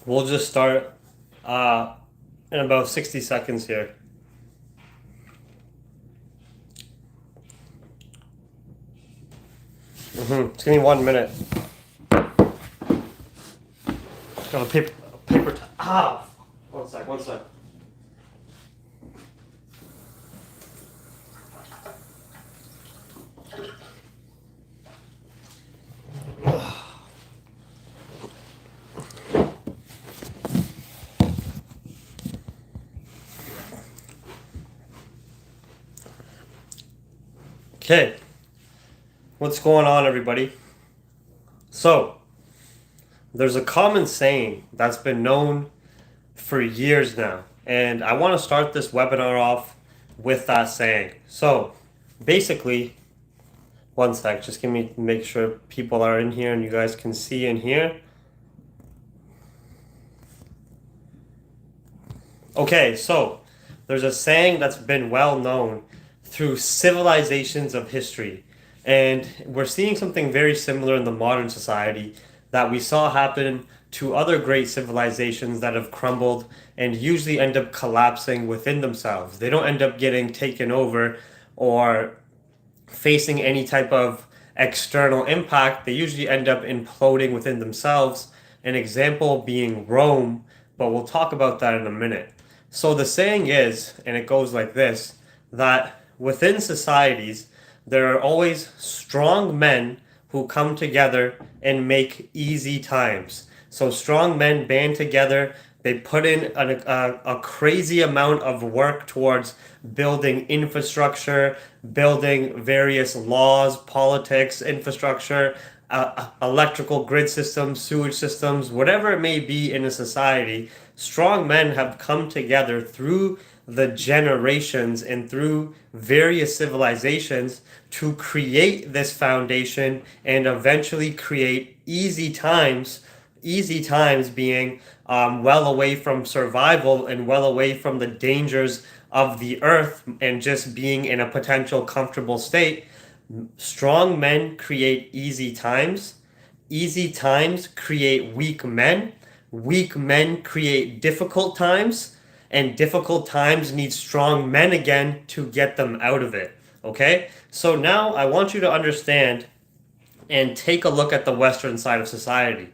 We'll just start in about 60 seconds here. Just give me 1 minute. Got a paper. One sec. Okay, what's going on, everybody? So, there's a common saying that's been known for years now, and I want to start this webinar off with that saying. So, basically, one sec, just give me make sure people are in here and you guys can see in here. Okay, so there's a saying that's been well known through civilizations of history. And we're seeing something very similar in the modern society that we saw happen to other great civilizations that have crumbled and usually end up collapsing within themselves. They don't end up getting taken over or facing any type of external impact. They usually end up imploding within themselves. An example being Rome, but we'll talk about that in a minute. So the saying is, and it goes like this, that within societies, there are always strong men who come together and make easy times. So strong men band together, they put in a crazy amount of work towards building infrastructure, building various laws, politics, infrastructure, electrical grid systems, sewage systems, whatever it may be in a society. Strong men have come together through the generations and through various civilizations to create this foundation and eventually create easy times. Easy times being well away from survival and well away from the dangers of the earth and just being in a potential comfortable state. Strong men create easy times. Easy times create weak men. Weak men create difficult times. And difficult times need strong men again to get them out of it. Okay? So now I want you to understand and take a look at the Western side of society.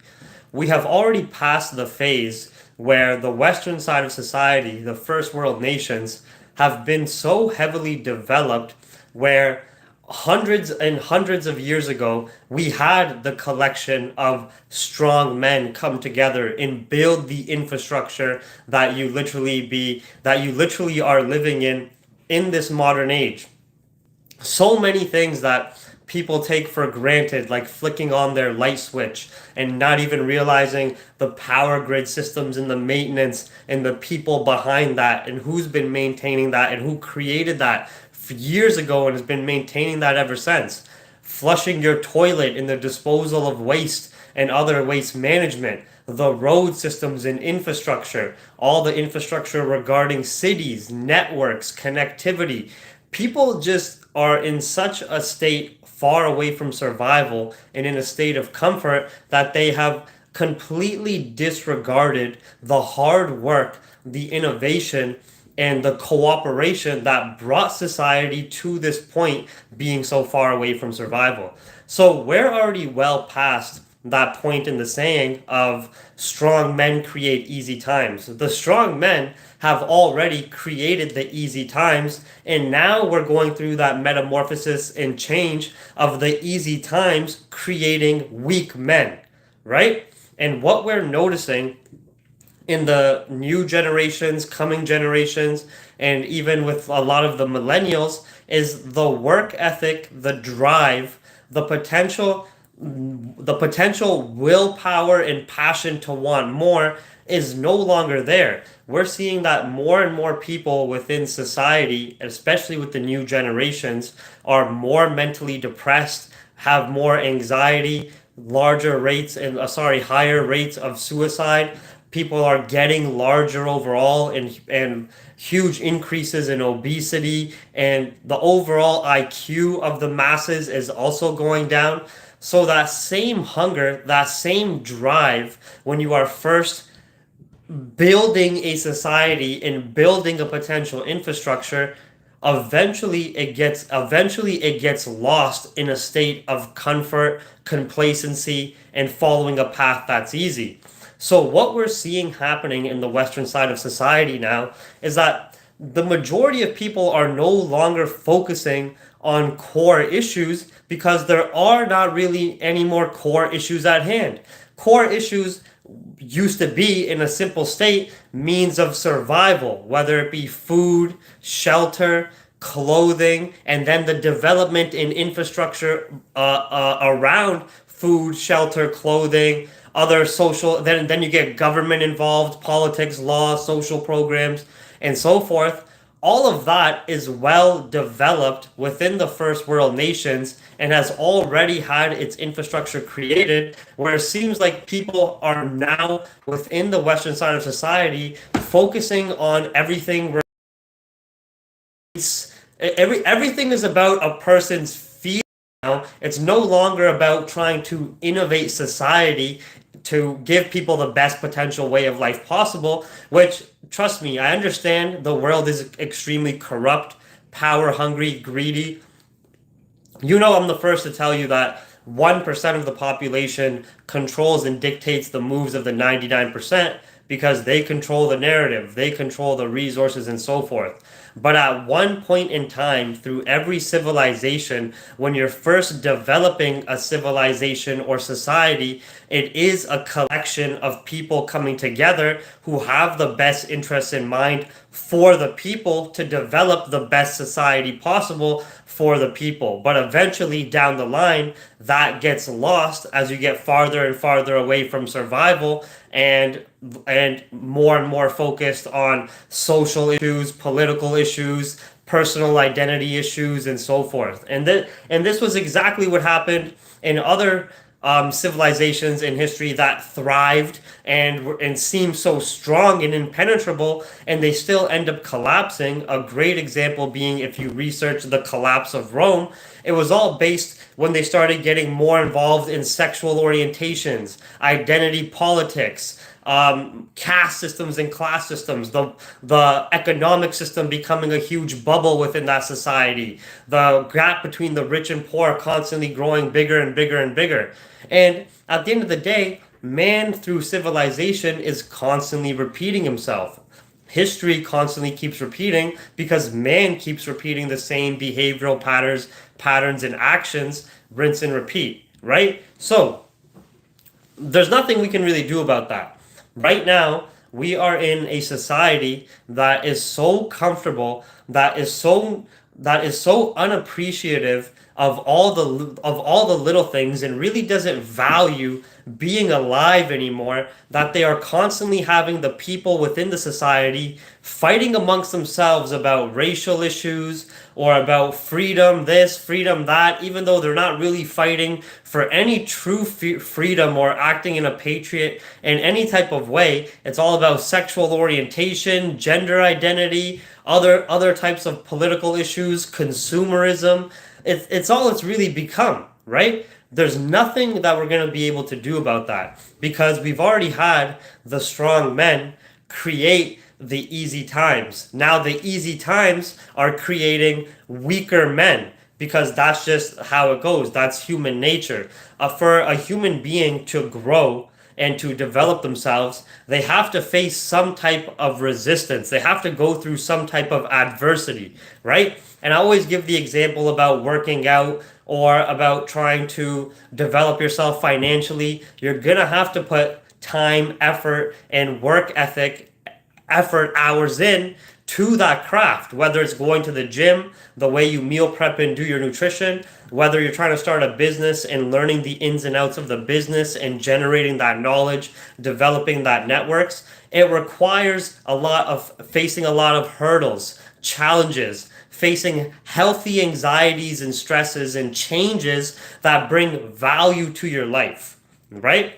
We have already passed the phase where the Western side of society, the first world nations, have been so heavily developed where hundreds and hundreds of years ago, we had the collection of strong men come together and build the infrastructure that you literally are living in this modern age. So many things that people take for granted, like flicking on their light switch and not even realizing the power grid systems and the maintenance and the people behind that and who's been maintaining that and who created that years ago and has been maintaining that ever since. Flushing your toilet in the disposal of waste and other waste management, the road systems and infrastructure, all the infrastructure regarding cities, networks, connectivity. People just are in such a state far away from survival and in a state of comfort that they have completely disregarded the hard work, the innovation, and the cooperation that brought society to this point being so far away from survival. So we're already well past that point in the saying of strong men create easy times. The strong men have already created the easy times, and now we're going through that metamorphosis and change of the easy times creating weak men, right? And what we're noticing in the new generations, coming generations, and even with a lot of the millennials is the work ethic, the drive, the potential willpower and passion to want more is no longer there. We're seeing that more and more people within society, especially with the new generations, are more mentally depressed, have more anxiety, larger rates and higher rates of suicide. People are getting larger overall, and huge increases in obesity, and the overall IQ of the masses is also going down. So that same hunger, that same drive, when you are first building a society and building a potential infrastructure, eventually it gets lost in a state of comfort, complacency, and following a path that's easy. So what we're seeing happening in the western side of society now is that the majority of people are no longer focusing on core issues because there are not really any more core issues at hand. Core issues used to be, in a simple state, means of survival, whether it be food, shelter, clothing, and then the development in infrastructure around food, shelter, clothing, other social. Then you get government involved, politics, law, social programs, and so forth. All of that is well developed within the first world nations and has already had its infrastructure created, where it seems like people are now within the western side of society focusing on everything. Everything is about a person's feel now. It's no longer about trying to innovate society to give people the best potential way of life possible, which, trust me, I understand the world is extremely corrupt, power hungry, greedy. I'm the first to tell you that 1% of the population controls and dictates the moves of the 99% because they control the narrative, they control the resources, and so forth. But at one point in time, through every civilization, when you're first developing a civilization or society, it is a collection of people coming together who have the best interests in mind for the people to develop the best society possible for the people. But eventually, down the line, that gets lost as you get farther and farther away from survival, and more focused on social issues, political issues, personal identity issues, and so forth. And this was exactly what happened in other civilizations in history that thrived and seemed so strong and impenetrable, and they still end up collapsing. A great example being, if you research the collapse of Rome, it was all based when they started getting more involved in sexual orientations, identity politics, caste systems and class systems, the economic system becoming a huge bubble within that society, the gap between the rich and poor constantly growing bigger and bigger and bigger. And at the end of the day, man through civilization is constantly repeating himself. History constantly keeps repeating because man keeps repeating the same behavioral patterns and actions, rinse and repeat, right? So there's nothing we can really do about that. Right now, we are in a society that is so comfortable, that is so unappreciative of all the little things, and really doesn't value being alive anymore, that they are constantly having the people within the society fighting amongst themselves about racial issues or about freedom this, freedom that, even though they're not really fighting for any true freedom or acting in a patriot in any type of way. It's all about sexual orientation, gender identity, other types of political issues, consumerism. It's all it's really become, right? There's nothing that we're going to be able to do about that because we've already had the strong men create the easy times. Now the easy times are creating weaker men because that's just how it goes. That's human nature. For a human being to grow and to develop themselves, they have to face some type of resistance. They have to go through some type of adversity, right? And I always give the example about working out or about trying to develop yourself financially. You're gonna have to put time, effort, and work ethic, effort hours in to that craft, whether it's going to the gym, the way you meal prep and do your nutrition, whether you're trying to start a business and learning the ins and outs of the business and generating that knowledge, developing that networks. It requires a lot of facing a lot of hurdles, challenges, facing healthy anxieties and stresses and changes that bring value to your life, right?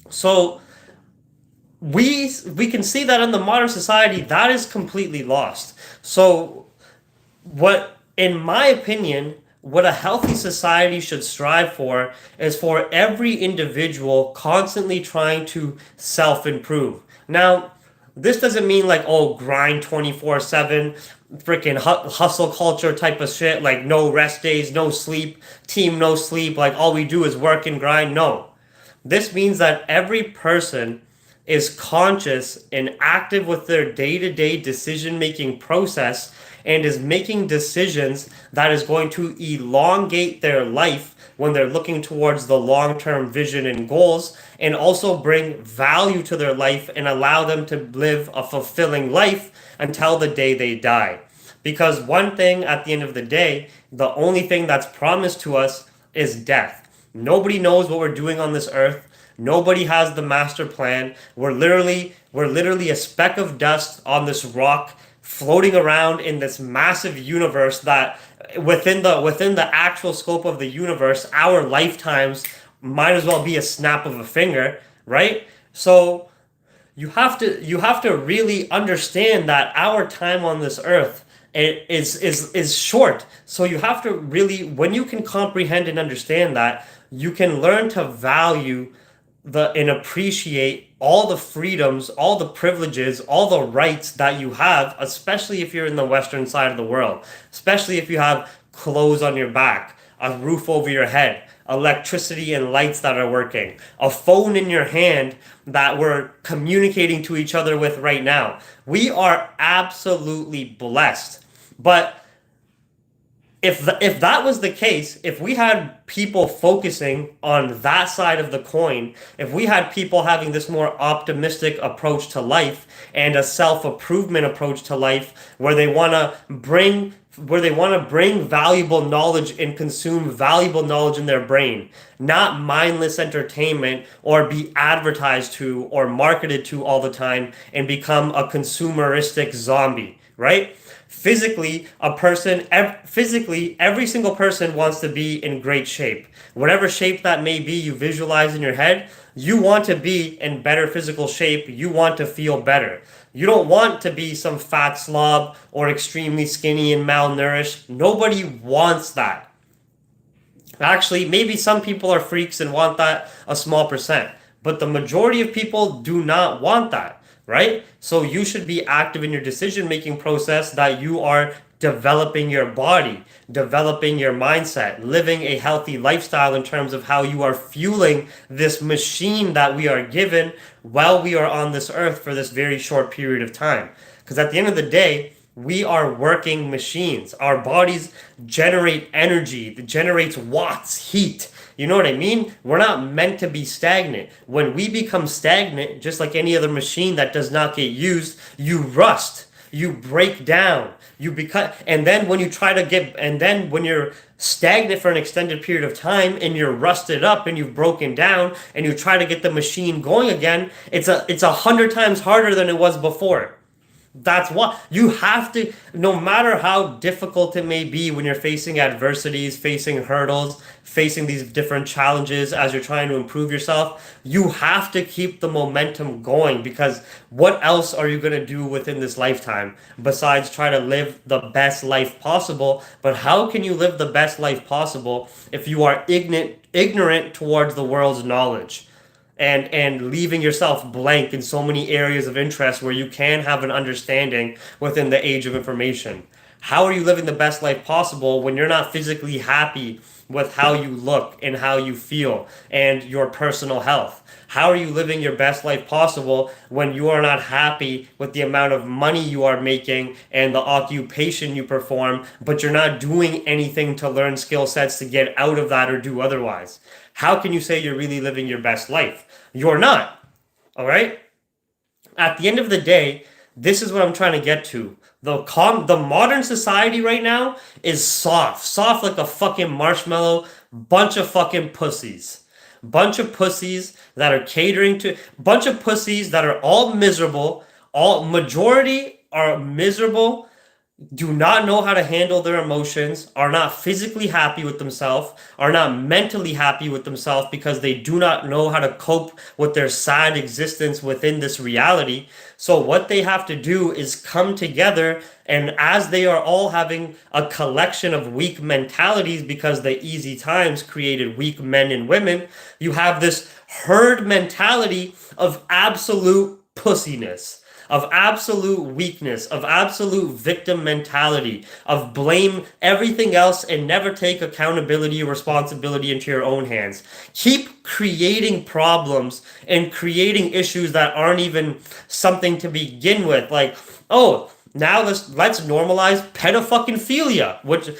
So we can see that in the modern society that is completely lost. So what, in my opinion, what a healthy society should strive for is for every individual constantly trying to self-improve. Now, this doesn't mean like, oh, grind 24/7, freaking hustle culture type of shit, like no rest days, no sleep, team no sleep, like all we do is work and grind. No. This means that every person is conscious and active with their day-to-day decision-making process and is making decisions that is going to elongate their life when they're looking towards the long-term vision and goals, and also bring value to their life and allow them to live a fulfilling life until the day they die. Because one thing at the end of the day, the only thing that's promised to us is death. Nobody knows what we're doing on this earth. Nobody has the master plan. We're literally a speck of dust on this rock floating around in this massive universe that within the actual scope of the universe, our lifetimes might as well be a snap of a finger, right? So you have to really understand that our time on this earth is short. So you have to really, when you can comprehend and understand that, you can learn to value and appreciate all the freedoms, all the privileges, all the rights that you have, especially if you're in the Western side of the world, especially if you have clothes on your back, a roof over your head, electricity and lights that are working, a phone in your hand that we're communicating to each other with right now. We are absolutely blessed. But if that was the case, if we had people focusing on that side of the coin, if we had people having this more optimistic approach to life and a self-improvement approach to life where they want to bring valuable knowledge and consume valuable knowledge in their brain, not mindless entertainment or be advertised to or marketed to all the time and become a consumeristic zombie, right? Physically, every single person wants to be in great shape. Whatever shape that may be you visualize in your head, you want to be in better physical shape. You want to feel better. You don't want to be some fat slob or extremely skinny and malnourished. Nobody wants that. Actually, maybe some people are freaks and want that, a small percent. But the majority of people do not want that, right? So you should be active in your decision-making process, that you are developing your body, developing your mindset, living a healthy lifestyle in terms of how you are fueling this machine that we are given while we are on this earth for this very short period of time. Because at the end of the day, we are working machines. Our bodies generate energy, it generates watts, heat. You know what I mean? We're not meant to be stagnant. When we become stagnant, just like any other machine that does not get used, you rust, you break down, and then when you're stagnant for an extended period of time and you're rusted up and you've broken down and you try to get the machine going again, it's 100 times harder than it was before. That's why you have to, no matter how difficult it may be when you're facing adversities, facing hurdles, facing these different challenges as you're trying to improve yourself, you have to keep the momentum going, because what else are you going to do within this lifetime besides try to live the best life possible? But how can you live the best life possible if you are ignorant towards the world's knowledge? And leaving yourself blank in so many areas of interest where you can have an understanding within the age of information. How are you living the best life possible when you're not physically happy with how you look and how you feel and your personal health? How are you living your best life possible when you are not happy with the amount of money you are making and the occupation you perform, but you're not doing anything to learn skill sets to get out of that or do otherwise? How can you say you're really living your best life? You're not. All right? At the end of the day, this is what I'm trying to get to. The modern society right now is soft like a fucking marshmallow, bunch of fucking pussies. Bunch of pussies that are catering to bunch of pussies that are all miserable. All majority are miserable, do not know how to handle their emotions, are not physically happy with themselves, are not mentally happy with themselves because they do not know how to cope with their sad existence within this reality. So, what they have to do is come together, and as they are all having a collection of weak mentalities because the easy times created weak men and women, you have this herd mentality of absolute pussiness, of absolute weakness, of absolute victim mentality, of blame everything else and never take accountability or responsibility into your own hands. Keep creating problems and creating issues that aren't even something to begin with. Like, oh, now let's normalize pedophilia, which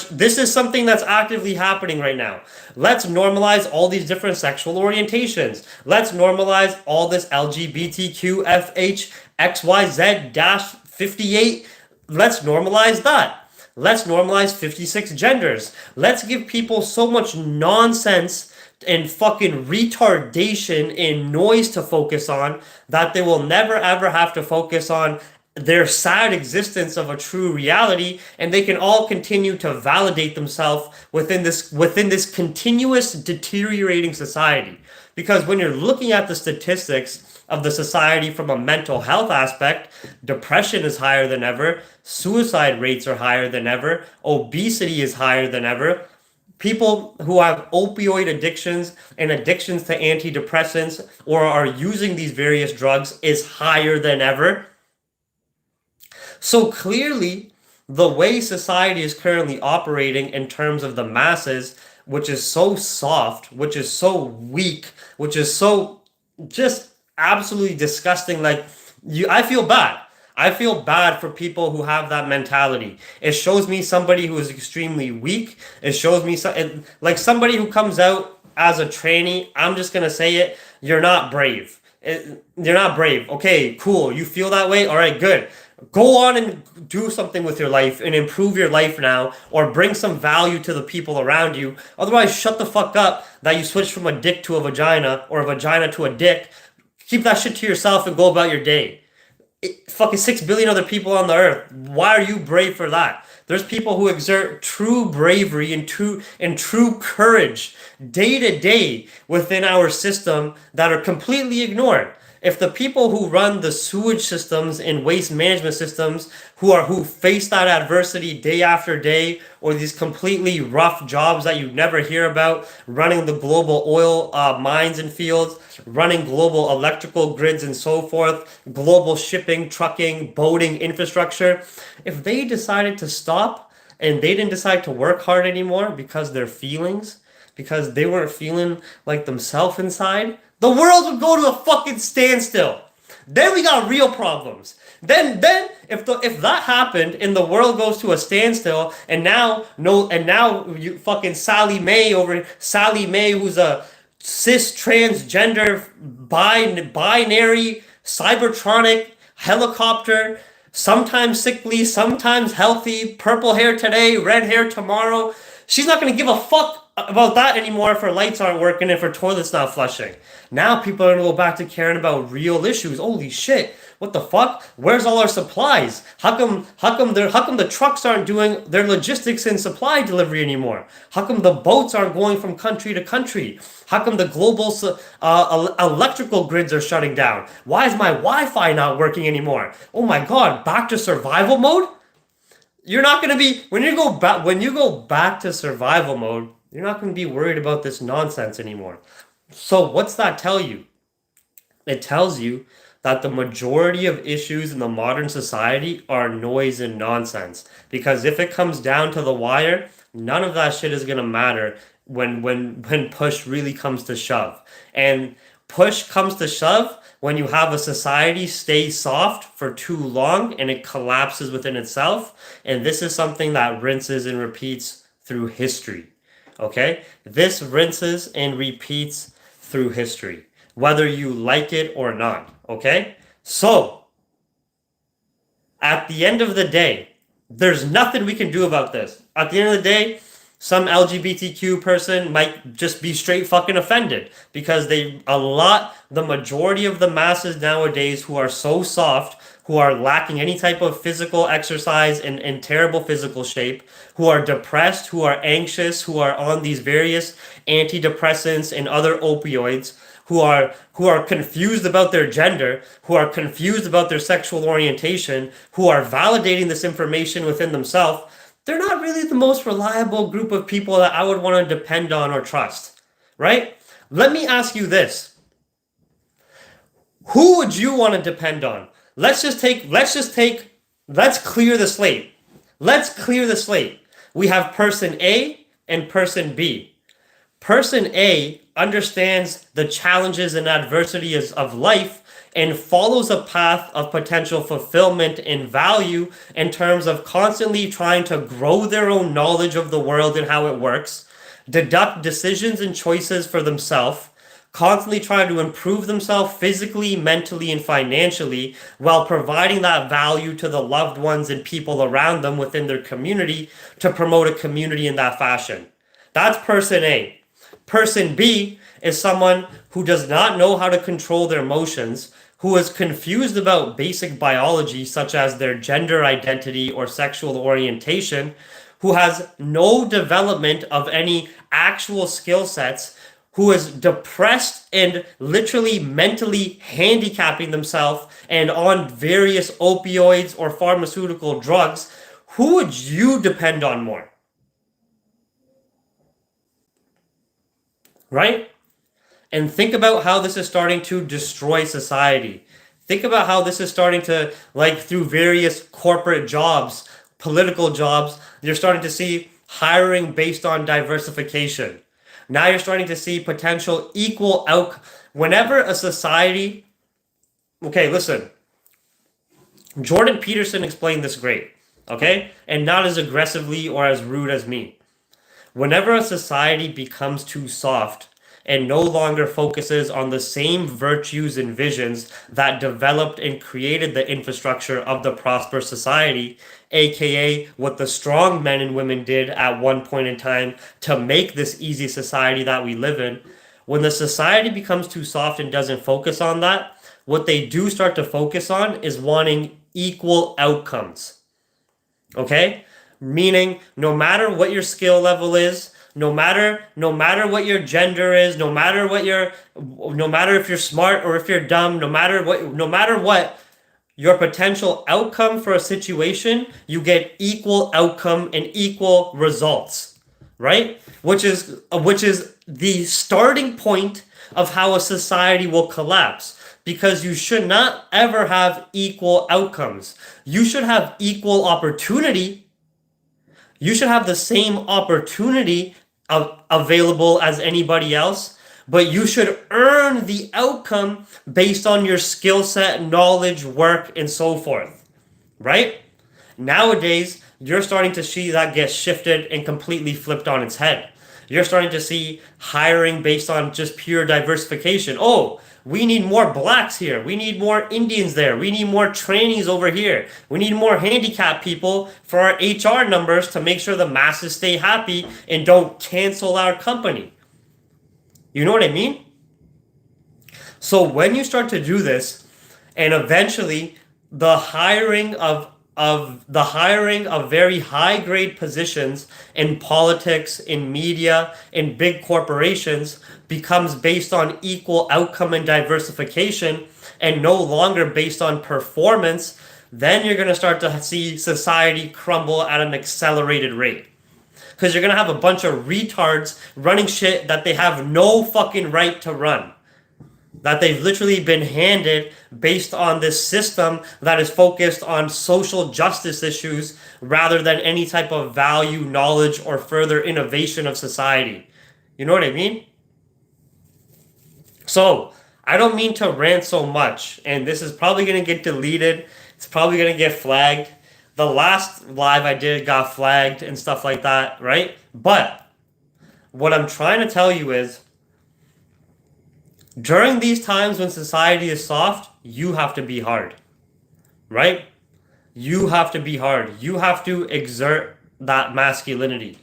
this is something that's actively happening right now. Let's normalize all these different sexual orientations. Let's normalize all this LGBTQFH XYZ-58. Let's normalize that. Let's normalize 56 genders. Let's give people so much nonsense and fucking retardation and noise to focus on that they will never ever have to focus on their sad existence of a true reality, and they can all continue to validate themselves within this continuous deteriorating society. Because when you're looking at the statistics of the society from a mental health aspect, depression is higher than ever, suicide rates are higher than ever, obesity is higher than ever. People who have opioid addictions and addictions to antidepressants or are using these various drugs is higher than ever. So clearly, the way society is currently operating in terms of the masses, which is so soft, which is so weak, which is so just absolutely disgusting. Like I feel bad. I feel bad for people who have that mentality. It shows me somebody who is extremely weak. It shows me like somebody who comes out as a trainee. I'm just gonna say it. You're not brave. You're not brave. Okay, cool. You feel that way? All right, good. Go on and do something with your life and improve your life now, or bring some value to the people around you. Otherwise, shut the fuck up that you switched from a dick to a vagina or a vagina to a dick. Keep that shit to yourself and go about your day. Fucking 6 billion other people on the earth. Why are you brave for that? There's people who exert true bravery and true courage day to day within our system that are completely ignored. If the people who run the sewage systems and waste management systems who face that adversity day after day, or these completely rough jobs that you never hear about, running the global oil mines and fields, running global electrical grids and so forth, global shipping, trucking, boating infrastructure, if they decided to stop and they didn't decide to work hard anymore because their feelings, because they weren't feeling like themselves inside, the world would go to a fucking standstill. Then we got real problems. Then if that happened and the world goes to a standstill, and now you fucking Sally Mae who's a cis transgender binary cybertronic helicopter, sometimes sickly, sometimes healthy, purple hair today, red hair tomorrow. She's not gonna give a fuck about that anymore if her lights aren't working, if her toilet's not flushing. Now people are gonna go back to caring about real issues. Holy shit. What the fuck? Where's all our supplies? How come the trucks aren't doing their logistics and supply delivery anymore? How come the boats aren't going from country to country? How come the global electrical grids are shutting down? Why is my Wi-Fi not working anymore? Oh my god, back to survival mode? You're not going to be when you go back to survival mode, you're not going to be worried about this nonsense anymore. So what's that tell you? It tells you that the majority of issues in the modern society are noise and nonsense. Because if it comes down to the wire, none of that shit is going to matter when push really comes to shove. And push comes to shove when you have a society stay soft for too long and it collapses within itself. And this is something that rinses and repeats through history. Okay? This rinses and repeats through history. whether you like it or not. Okay? So, at the end of the day, there's nothing we can do about this. At the end of the day, some LGBTQ person might just be straight fucking offended because the majority of the masses nowadays who are so soft, who are lacking any type of physical exercise and in terrible physical shape, who are depressed, who are anxious, who are on these various antidepressants and other opioids, who are confused about their gender, who are confused about their sexual orientation, who are validating this information within themselves, they're not really the most reliable group of people that I would want to depend on or trust, right? Let me ask you this. Who would you want to depend on? Let's clear the slate. Let's clear the slate. We have person A and person B. Person A understands the challenges and adversities of life and follows a path of potential fulfillment and value in terms of constantly trying to grow their own knowledge of the world and how it works, deduct decisions and choices for themselves, constantly trying to improve themselves physically, mentally, and financially while providing that value to the loved ones and people around them within their community to promote a community in that fashion. That's person A. Person B is someone who does not know how to control their emotions, who is confused about basic biology such as their gender identity or sexual orientation, who has no development of any actual skill sets, who is depressed and literally mentally handicapping themselves and on various opioids or pharmaceutical drugs. Who would you depend on more? Right? And think about how this is starting to destroy society. Think about how this is starting to, like, through various corporate jobs, political jobs, you're starting to see hiring based on diversification. Now you're starting to see potential equal out. Whenever a society, okay, listen, Jordan Peterson explained this great, okay? And not as aggressively or as rude as me. Whenever a society becomes too soft and no longer focuses on the same virtues and visions that developed and created the infrastructure of the prosperous society, aka what the strong men and women did at one point in time to make this easy society that we live in, when the society becomes too soft and doesn't focus on that, what they do start to focus on is wanting equal outcomes. Okay? Meaning, no matter what your skill level is, no matter what your gender is, no matter if you're smart or if you're dumb, no matter what your potential outcome for a situation, you get equal outcome and equal results, right? Which is the starting point of how a society will collapse. Because you should not ever have equal outcomes. You should have equal opportunity. You should have the same opportunity available as anybody else, but you should earn the outcome based on your skill set, knowledge, work, and so forth, right? Nowadays, you're starting to see that get shifted and completely flipped on its head. You're starting to see hiring based on just pure diversification. Oh, we need more blacks here. We need more Indians there. We need more trainees over here. We need more handicapped people for our HR numbers to make sure the masses stay happy and don't cancel our company. You know what I mean? So when you start to do this, and eventually the hiring of very high grade positions in politics, in media, in big corporations becomes based on equal outcome and diversification and no longer based on performance, then you're going to start to see society crumble at an accelerated rate. Because you're going to have a bunch of retards running shit that they have no fucking right to run. That they've literally been handed based on this system that is focused on social justice issues rather than any type of value, knowledge, or further innovation of society. You know what I mean? So, I don't mean to rant so much, and this is probably going to get deleted. It's probably going to get flagged. The last live I did got flagged and stuff like that, right? But what I'm trying to tell you is During these times when society is soft, you have to be hard, right? You have to be hard. You have to exert that masculinity.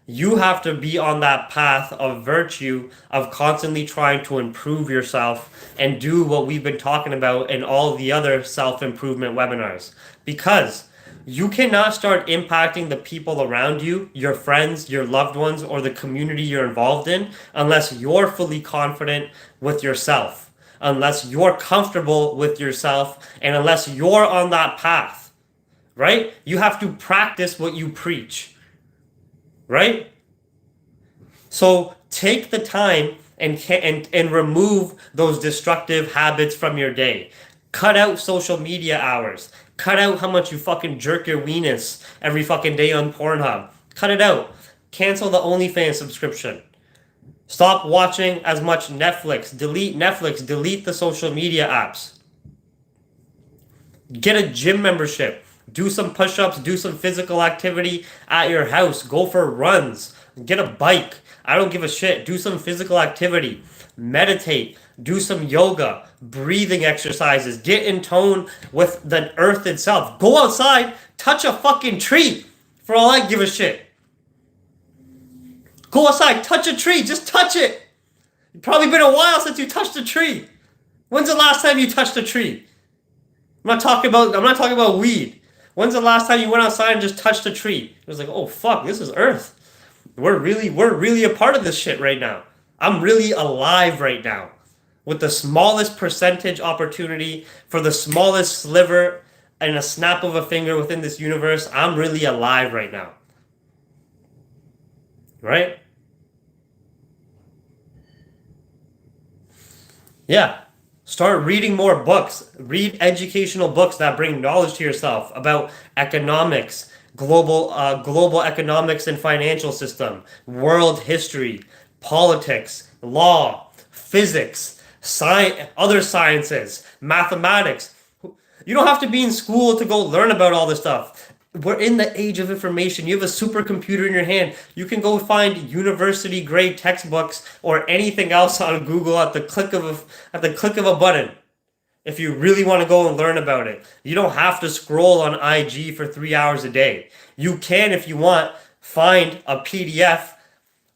You have to be on that path of virtue, of constantly trying to improve yourself and do what we've been talking about in all the other self improvement webinars. Because you cannot start impacting the people around you, your friends, your loved ones, or the community you're involved in, unless you're fully confident with yourself, unless you're comfortable with yourself, and unless you're on that path, right? You have to practice what you preach, right? So take the time and remove those destructive habits from your day. Cut out social media hours. Cut out how much you fucking jerk your weenus every fucking day on Pornhub. Cut it out. Cancel the OnlyFans subscription. Stop watching as much Netflix. Delete Netflix. Delete the social media apps. Get a gym membership. Do some push-ups. Do some physical activity at your house. Go for runs. Get a bike. I don't give a shit. Do some physical activity. Meditate. Do some yoga. Breathing exercises. Get in tone with the earth itself. Go outside. Touch a fucking tree. For all I give a shit. Go outside. Touch a tree. Just touch it. It's probably been a while since you touched a tree. When's the last time you touched a tree? I'm not talking about weed. When's the last time you went outside and just touched a tree? It was like, oh fuck, this is Earth. We're really a part of this shit right now. I'm really alive right now. With the smallest percentage opportunity for the smallest sliver and a snap of a finger within this universe, I'm really alive right now. Right? Yeah. Start reading more books. Read educational books that bring knowledge to yourself about economics, global economics and financial system, world history, politics, law, physics, science, other sciences, mathematics. You don't have to be in school to go learn about all this stuff. We're in the age of information. You have a supercomputer in your hand. You can go find university grade textbooks or anything else on Google at the click of a button. If you really want to go and learn about it, you don't have to scroll on IG for 3 hours a day. You can, if you want, find a PDF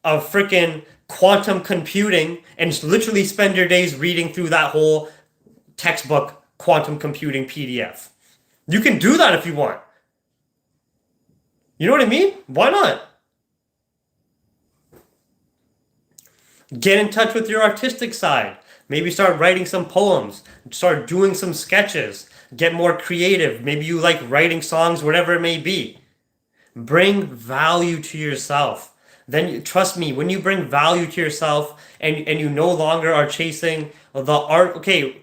of freaking quantum computing and literally spend your days reading through that whole textbook quantum computing PDF. You can do that if you want. You know what I mean? Why not? Get in touch with your artistic side. Maybe start writing some poems. Start doing some sketches. Get more creative. Maybe you like writing songs, whatever it may be. Bring value to yourself. Then trust me, when you bring value to yourself and you no longer are chasing the art, okay,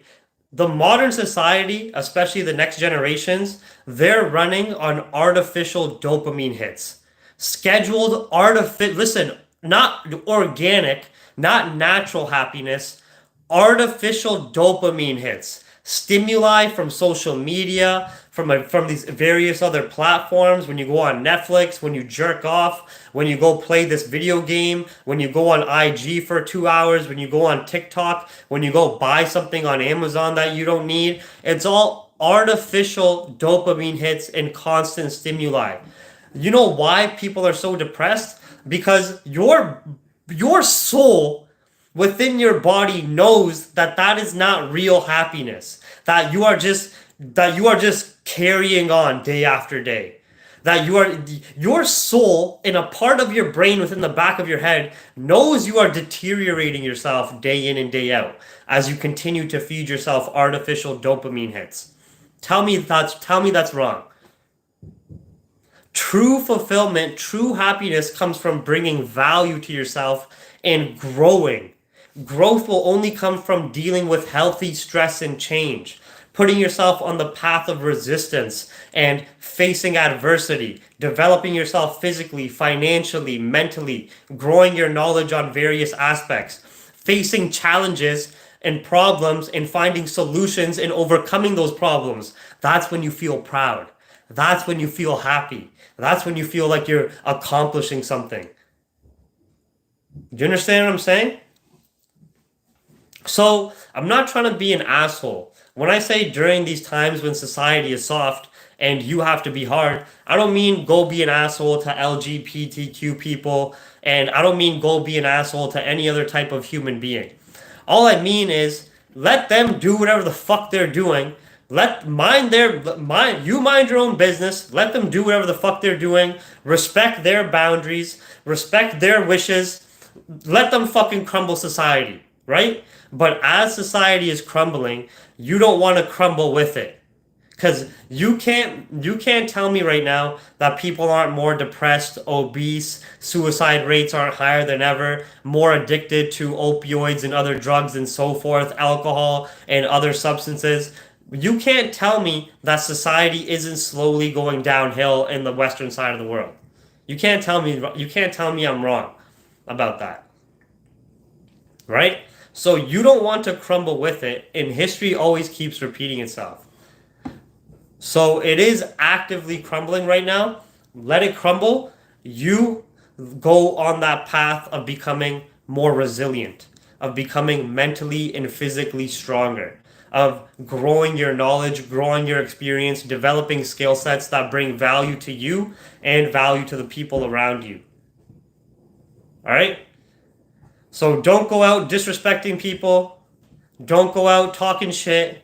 the modern society, especially the next generations, they're running on artificial dopamine hits. Scheduled listen, not organic, not natural happiness, artificial dopamine hits. Stimuli from social media, from these various other platforms, when you go on Netflix, when you jerk off, when you go play this video game, when you go on IG for 2 hours, when you go on TikTok, when you go buy something on Amazon that you don't need. It's all artificial dopamine hits and constant stimuli. You know why people are so depressed? Because your soul within your body knows that is not real happiness. That you are just carrying on day after day. That your soul in a part of your brain within the back of your head knows you are deteriorating yourself day in and day out as you continue to feed yourself artificial dopamine hits. Tell me that's wrong. True fulfillment, true happiness comes from bringing value to yourself and growing. Growth will only come from dealing with healthy stress and change, putting yourself on the path of resistance and facing adversity, developing yourself physically, financially, mentally, growing your knowledge on various aspects, facing challenges and problems and finding solutions and overcoming those problems. That's when you feel proud. That's when you feel happy. That's when you feel like you're accomplishing something. Do you understand what I'm saying? So I'm not trying to be an asshole. When I say during these times when society is soft and you have to be hard, I don't mean go be an asshole to LGBTQ people, and I don't mean go be an asshole to any other type of human being. All I mean is let them do whatever the fuck they're doing. You mind your own business. Let them do whatever the fuck they're doing. Respect their boundaries. Respect their wishes. Let them fucking crumble society, right? But as society is crumbling, you don't want to crumble with it. Cause you can't tell me right now that people aren't more depressed, obese, suicide rates aren't higher than ever, more addicted to opioids and other drugs and so forth, alcohol and other substances. You can't tell me that society isn't slowly going downhill in the western side of the world. You can't tell me I'm wrong about that. Right? So you don't want to crumble with it, and history always keeps repeating itself. So it is actively crumbling right now. Let it crumble. You go on that path of becoming more resilient, of becoming mentally and physically stronger, of growing your knowledge, growing your experience, developing skill sets that bring value to you and value to the people around you. All right? So don't go out disrespecting people. Don't go out talking shit.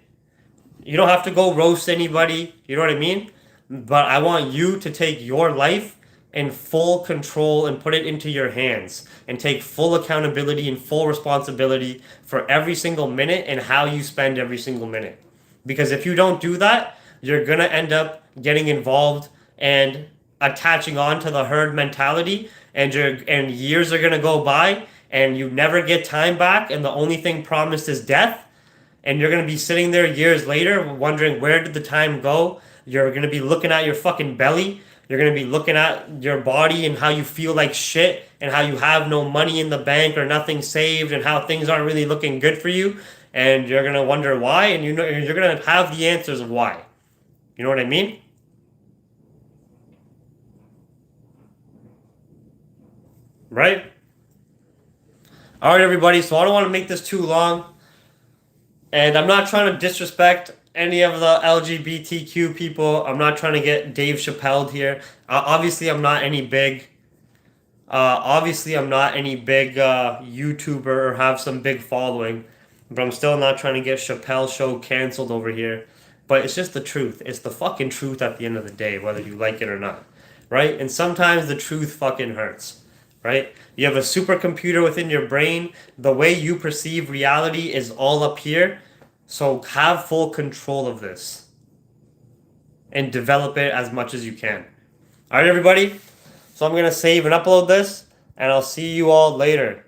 You don't have to go roast anybody. You know what I mean? But I want you to take your life in full control and put it into your hands and take full accountability and full responsibility for every single minute and how you spend every single minute. Because if you don't do that, you're going to end up getting involved and attaching on to the herd mentality, and years are going to go by and you never get time back, and the only thing promised is death, and you're going to be sitting there years later wondering where did the time go. You're going to be looking at your fucking belly. You're going to be looking at your body and how you feel like shit and how you have no money in the bank or nothing saved and how things aren't really looking good for you, and you're going to wonder why, and you're going to have the answers of why. You know what I mean? Right? All right, everybody. So I don't want to make this too long. And I'm not trying to disrespect any of the LGBTQ people. I'm not trying to get Dave Chappelle here. Obviously, I'm not any big. YouTuber or have some big following, but I'm still not trying to get Chappelle show canceled over here. But it's just the truth. It's the fucking truth at the end of the day, whether you like it or not, right? And sometimes the truth fucking hurts, right? You have a supercomputer within your brain. The way you perceive reality is all up here. So have full control of this and develop it as much as you can. All right, everybody. So I'm going to save and upload this, and I'll see you all later.